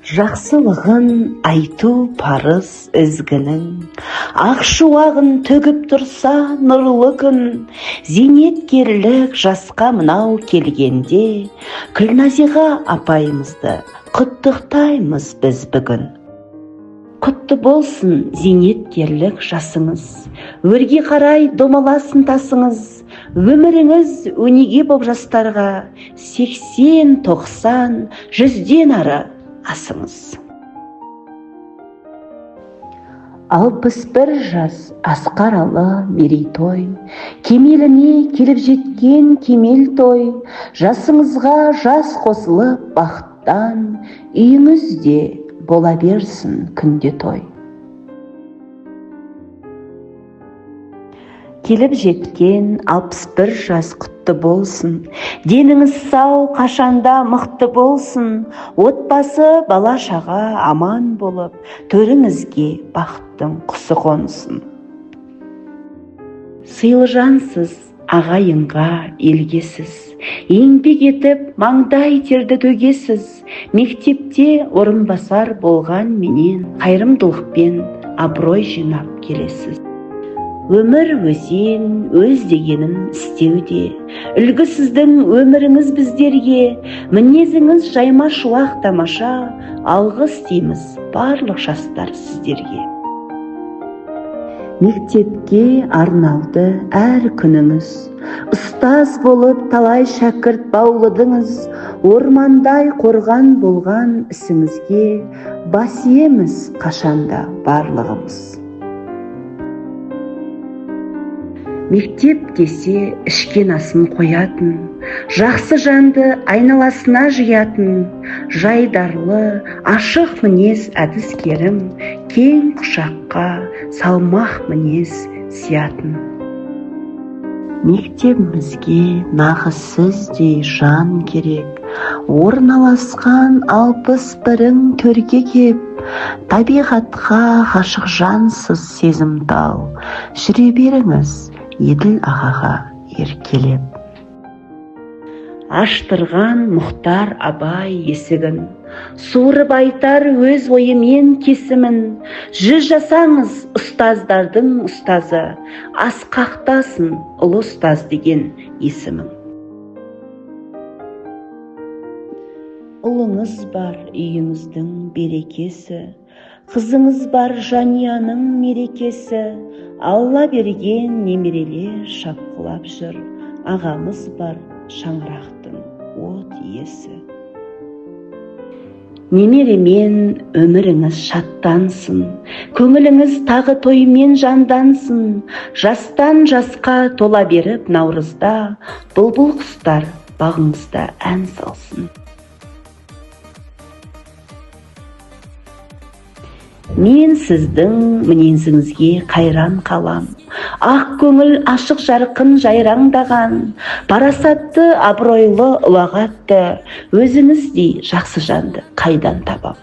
Жақсылығын айту парыз ізгінің, ақ шуағын төгіп тұрса нұрлы күн, зейнеткерлік жасқа мынау келгенде, Күлназиға апайымызды құттықтаймыз біз бүгін. Құтты болсын зейнеткерлік жасыңыз, өрге қарай домаласын тасыңыз, өміріңіз өнеге боп жастарға 80, 90, 100-ден ары асыңыз. 61 жас асқаралы мерейтой, кемеліне келіп жеткен кемел той, жасыңызға жас қосылып бақыттан, үйіңізде бола берсін күнде той. Келіп жеткен 61 жас құтты болсын, деніңіз сау, қашанда мықты болсын, отбасы бала шаға аман болып, төріңізге бақыттың құсы қонсын. Сыйлы жансыз, ағайынға елгесіз, еңбек етіп маңдай терді төгесіз, мектепте орынбасар болған менен қайырымдылықпен абырой жинап келесіз. Өмір өзен, өз дегенін істеуде, үлгі сіздің өміріңіз біздерге, мінезіңіз жайма шуақ тамаша, алғыс дейміз барлық жастар сіздерге. Мектепке арналды әр күніңіз, ұстаз болып талай шәкірт баулыдыңыз, ормандай қорған болған ісіңізге бас иеміз қашанда барлығымыз. Мектеп десе ішкен асын қоятын, жақсы жанды айналасына жиятын, жайдарлы, ашық мінез әдіскерім, кең құшаққа салмақ мінез сиятын. Мектебімізге нағыз сіздей жан керек, орналасқан 61-ің төрге кеп, табиғатқа ғашық жансыз сезімтал, жүре беріңіз Еділ ағаға еркелеп. Аштырған Мұхтар Абай есігін, суырып айтар өз ойымен кесімін, 100 жасаңыз ұстаздардың ұстазы, асқақтасын ұлы ұстаз деген есімің. Ұлыңыз бар үйіңіздің берекесі, қызыңыз бар жанияның мерекесі, Алла берген немерелер шапқылап жүр, ағамыз бар шаңырақтың от иесі. Немеремен өміріңіз шаттансын, көңіліңіз тағы тоймен жандансын, жастан жасқа тола беріп наурызда, бұлбұл құстар бағыңызда ән салсын. Мен сіздің мінезіңізге қайран қалам, ақ көңіл ашық жарқын жайраңдаған, парасатты абыройлы ұлағатты, өзіңіздей жақсы жанды қайдан табам.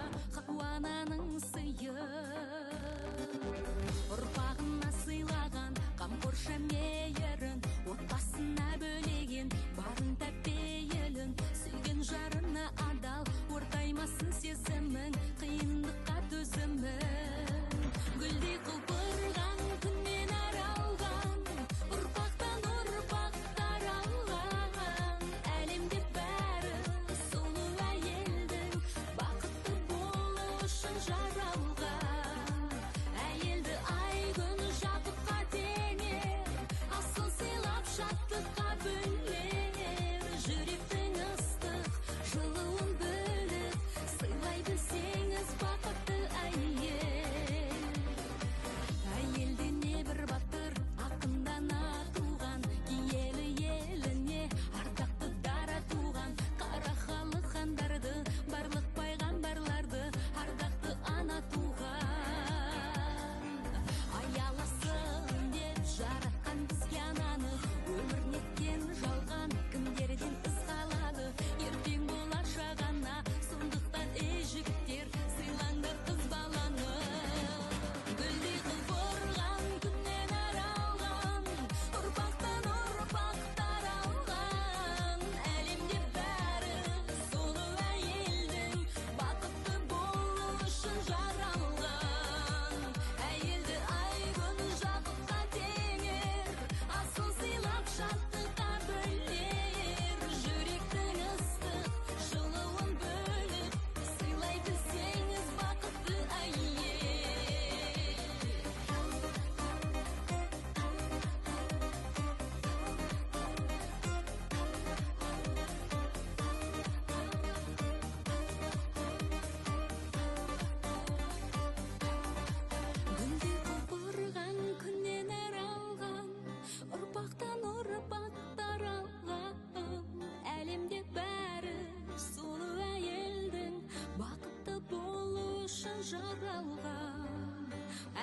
жаралған,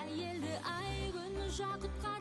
әйелді ай күн жақұтқа